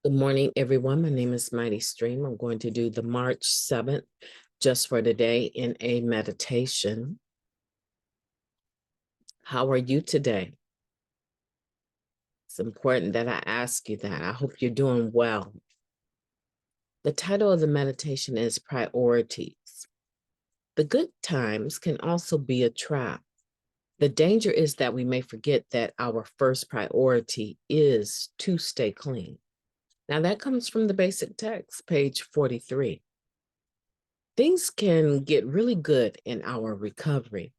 Good morning, everyone. My name is MightyStream. I'm going to do the March 7th, just for today, in a meditation. How are you today? It's important that I ask you that. I hope you're doing well. The title of the meditation is Priorities. The good times can also be a trap. The danger is that we may forget that our first priority is to stay clean. Now, that comes from the basic text, page 43. Things can get really good in our recovery.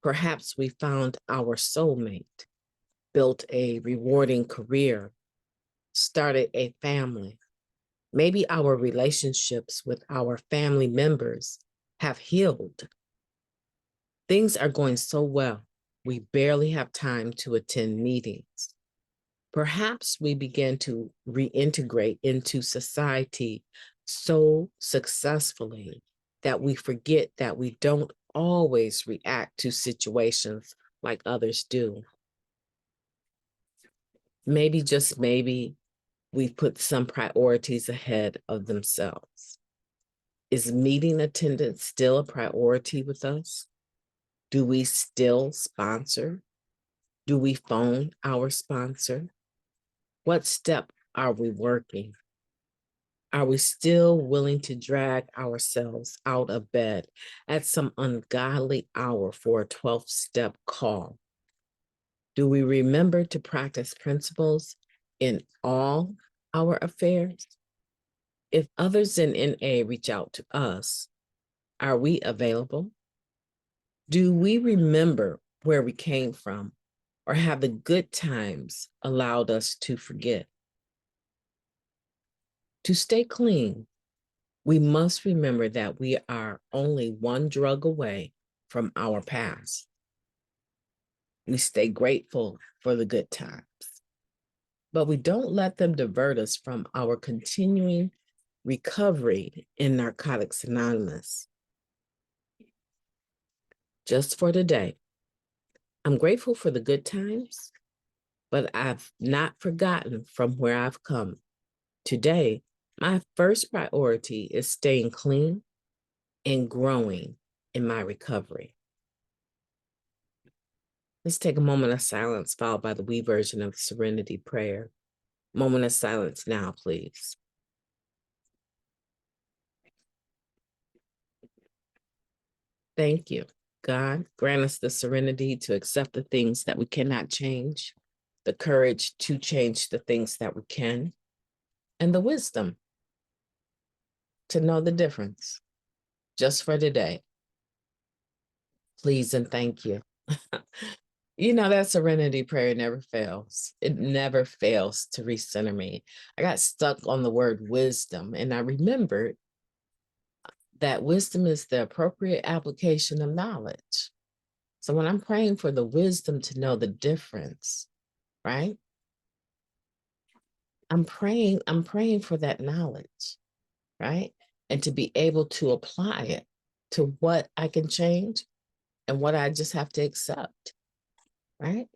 Perhaps we found our soulmate, built a rewarding career, started a family. Maybe our relationships with our family members have healed. Things are going so well, we barely have time to attend meetings. Perhaps we begin to reintegrate into society so successfully that we forget that we don't always react to situations like others do. Maybe, just maybe, we put some priorities ahead of themselves. Is meeting attendance still a priority with us? Do we still sponsor? Do we phone our sponsor? What step are we working? Are we still willing to drag ourselves out of bed at some ungodly hour for a 12-step call? Do we remember to practice principles in all our affairs? If others in NA reach out to us, are we available? Do we remember where we came from, or have the good times allowed us to forget? To stay clean, we must remember that we are only one drug away from our past. We stay grateful for the good times, but we don't let them divert us from our continuing recovery in Narcotics Anonymous. Just for today, I'm grateful for the good times, but I've not forgotten from where I've come. Today, my first priority is staying clean and growing in my recovery. Let's take a moment of silence, followed by the we version of the Serenity Prayer. Moment of silence now, please. Thank you. God, grant us the serenity to accept the things that we cannot change, the courage to change the things that we can, and the wisdom to know the difference. Just for today, please and thank you. You know, that serenity prayer never fails. It never fails to recenter me. I got stuck on the word wisdom, and I remembered that wisdom is the appropriate application of knowledge. So when I'm praying for the wisdom to know the difference, right? I'm praying for that knowledge, right? And to be able to apply it to what I can change and what I just have to accept, right?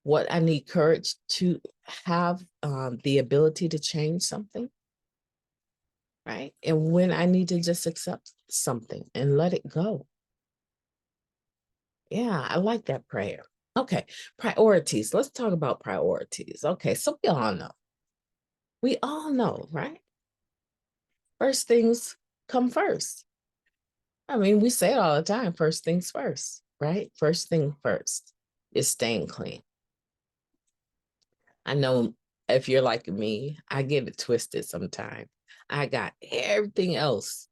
What I need courage to have the ability to change something, right? And when I need to just accept something and let it go. Yeah, I like that prayer. Okay, priorities. Let's talk about priorities. Okay, so we all know. We all know, right? First things come first. I mean, we say it all the time, first things first, right? First thing first is staying clean. I know if you're like me, I get it twisted sometimes. I got everything else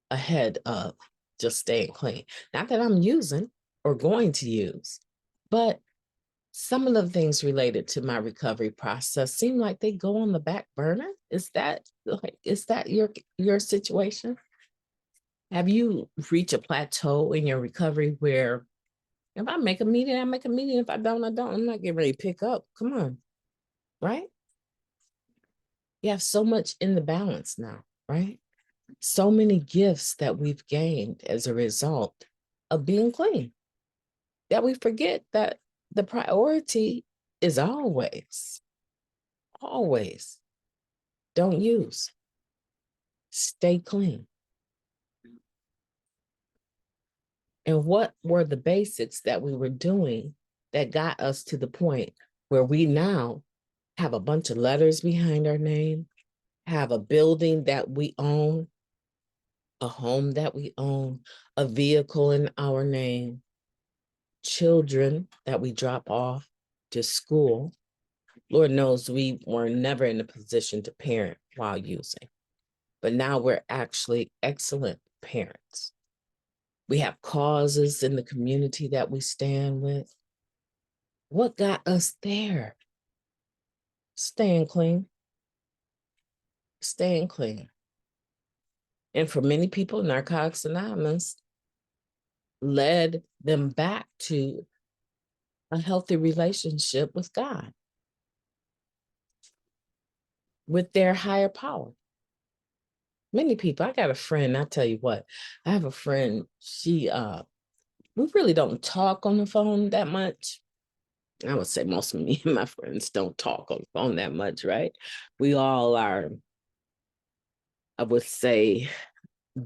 ahead of just staying clean. Not that I'm using or going to use, but some of the things related to my recovery process seem like they go on the back burner. Is that your situation? Have you reached a plateau in your recovery where if I make a meeting, I make a meeting. If I don't, I don't. I'm not getting ready to pick up. Come on, right? You have so much in the balance now, right? So many gifts that we've gained as a result of being clean that we forget that the priority is always Don't use. Stay clean. And what were the basics that we were doing that got us to the point where we now have a bunch of letters behind our name, have a building that we own, a home that we own, a vehicle in our name, children that we drop off to school. Lord knows we were never in a position to parent while using, but now we're actually excellent parents. We have causes in the community that we stand with. What got us there? Staying clean. Staying clean. And for many people, Narcotics Anonymous led them back to a healthy relationship with God, with their higher power. Many people, I got a friend, I tell you what, I have a friend, we really don't talk on the phone that much. I would say most of me and my friends don't talk on the phone that much, right? We all are, I would say,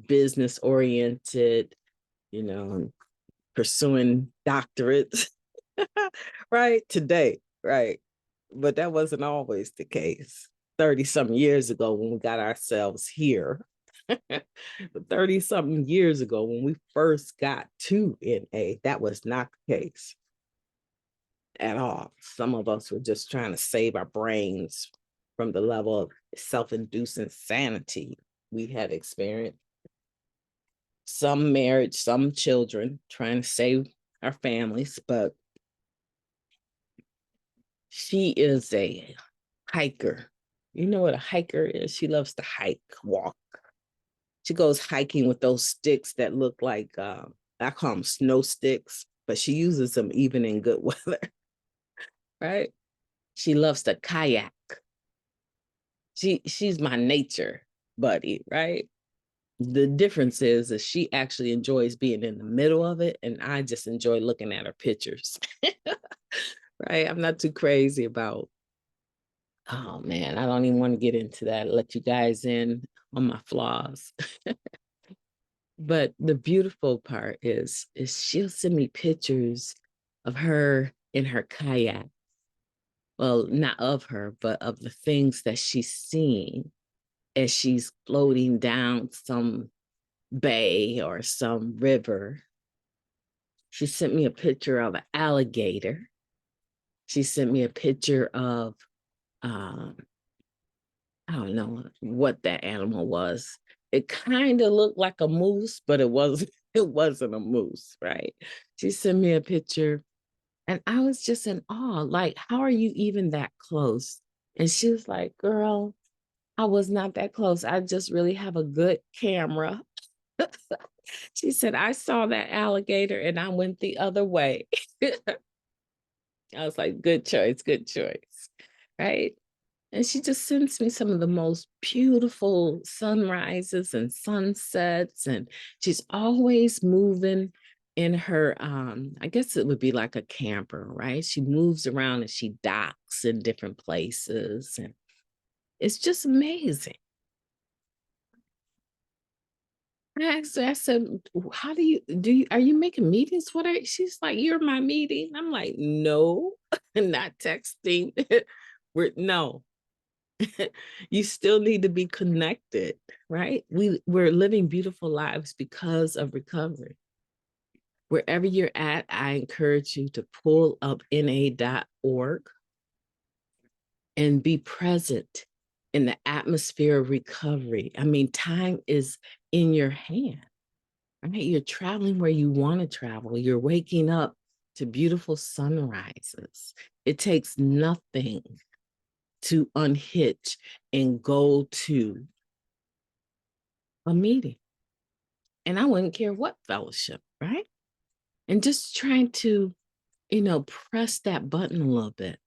business oriented, pursuing doctorates, right? Today, right? But that wasn't always the case 30 something years ago when we got ourselves here. 30 something years ago when we first got to NA, that was not the case at all. Some of us were just trying to save our brains from the level of self-induced insanity we had experienced. Some marriage, some children, trying to save our families, but she is a hiker. You know what a hiker is? She loves to hike, walk. She goes hiking with those sticks that look like, I call them snow sticks, but she uses them even in good weather, right? She loves to kayak. She's my nature buddy, right? The difference is she actually enjoys being in the middle of it, and I just enjoy looking at her pictures, right? I'm not too crazy about, oh man, I don't even want to get into that. Let you guys in on my flaws. But the beautiful part is she'll send me pictures of her in her kayak. Well, not of her, but of the things that she's seeing as she's floating down some bay or some river. She sent me a picture of an alligator. She sent me a picture of, I don't know what that animal was. It kind of looked like a moose, but it wasn't. It wasn't a moose, right? She sent me a picture, and I was just in awe. Like, how are you even that close? And she was like, "Girl, I was not that close. I just really have a good camera." She said, "I saw that alligator and I went the other way." I was like, good choice, right? And she just sends me some of the most beautiful sunrises and sunsets. And she's always moving in her, I guess it would be like a camper, right? She moves around and she docks in different places. And it's just amazing. I said, how are you making meetings with her? She's like, you're my meeting. I'm like, no, not texting. No, you still need to be connected, right? We're living beautiful lives because of recovery. Wherever you're at, I encourage you to pull up na.org and be present in the atmosphere of recovery. I mean, time is in your hand, right? You're traveling where you want to travel. You're waking up to beautiful sunrises. It takes nothing to unhitch and go to a meeting. And I wouldn't care what fellowship, right? And just trying to, press that button a little bit.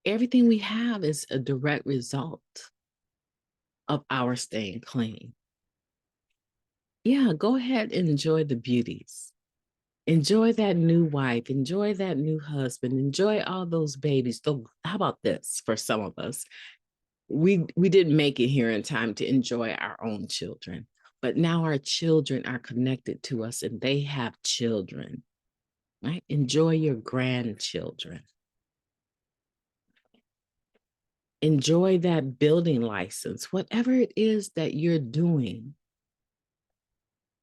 Everything we have is a direct result of our staying clean. Yeah, go ahead and enjoy the beauties. Enjoy that new wife, enjoy that new husband, enjoy all those babies. So how about this for some of us? we didn't make it here in time to enjoy our own children, but now our children are connected to us and they have children, right? Enjoy your grandchildren. Enjoy that building license, whatever it is that you're doing.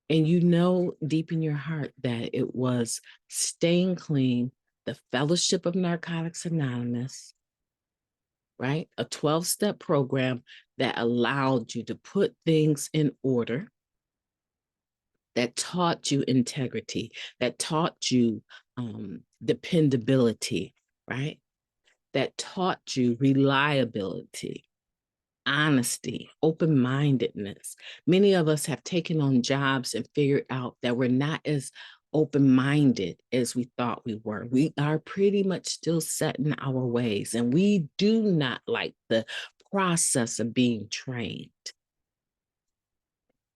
And you know deep in your heart that it was staying clean, the Fellowship of Narcotics Anonymous, right? A 12-step program that allowed you to put things in order, that taught you integrity, that taught you dependability, right? That taught you reliability, honesty, open-mindedness. Many of us have taken on jobs and figured out that we're not as open-minded as we thought we were. We are pretty much still set in our ways, and we do not like the process of being trained.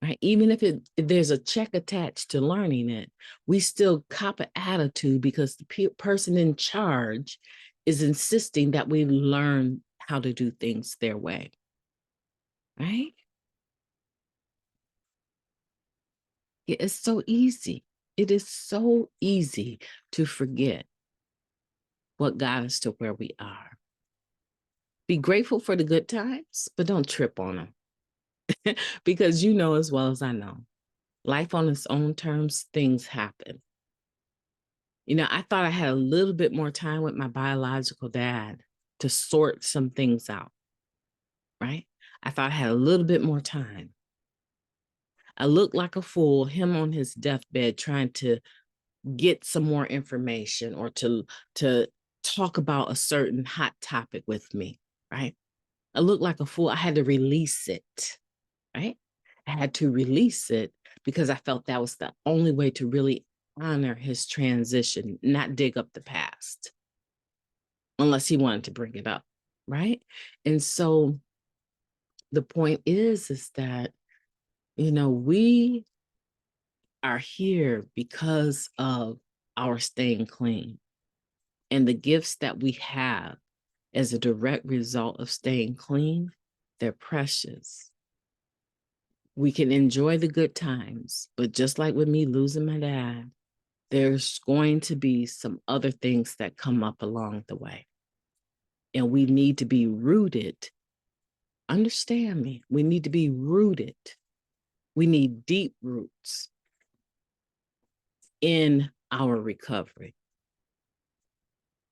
Right? Even if there's a check attached to learning it, we still cop an attitude because the person in charge is insisting that we learn how to do things their way. Right? It's so easy. It is so easy to forget what got us to where we are. Be grateful for the good times, but don't trip on them. Because you know as well as I know, life on its own terms, things happen. You know, I thought I had a little bit more time with my biological dad to sort some things out, right? I thought I had a little bit more time. I looked like a fool, him on his deathbed trying to get some more information or to talk about a certain hot topic with me, right? I looked like a fool. I had to release it, right? I had to release it because I felt that was the only way to really honor his transition, not dig up the past, unless he wanted to bring it up, right? And so the point is that, you know, we are here because of our staying clean and the gifts that we have as a direct result of staying clean, they're precious. We can enjoy the good times, but just like with me losing my dad, there's going to be some other things that come up along the way. And we need to be rooted. Understand me. We need to be rooted. We need deep roots in our recovery.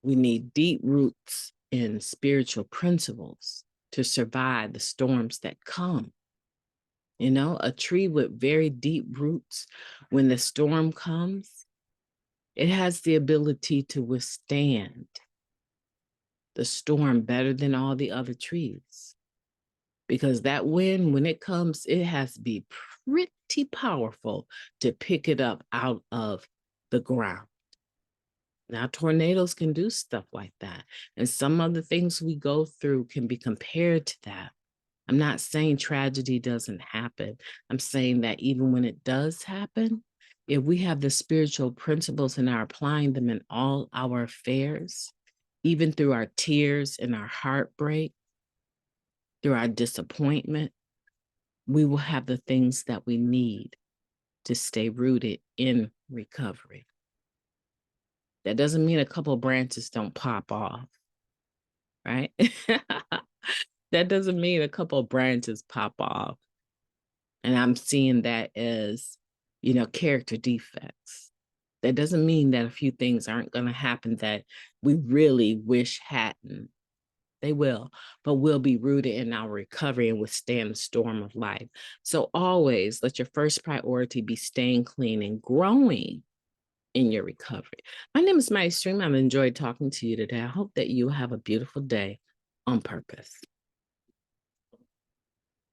We need deep roots in spiritual principles to survive the storms that come. You know, a tree with very deep roots, when the storm comes, it has the ability to withstand the storm better than all the other trees. Because that wind, when it comes, it has to be pretty powerful to pick it up out of the ground. Now, tornadoes can do stuff like that. And some of the things we go through can be compared to that. I'm not saying tragedy doesn't happen. I'm saying that even when it does happen, if we have the spiritual principles and are applying them in all our affairs, even through our tears and our heartbreak, through our disappointment, we will have the things that we need to stay rooted in recovery. That doesn't mean a couple of branches don't pop off, right? That doesn't mean a couple of branches pop off. And I'm seeing that as, you know, character defects. That doesn't mean that a few things aren't going to happen that we really wish hadn't. They will, but we'll be rooted in our recovery and withstand the storm of life. So always let your first priority be staying clean and growing in your recovery. My name is MightyStream. I've enjoyed talking to you today. I hope that you have a beautiful day on purpose.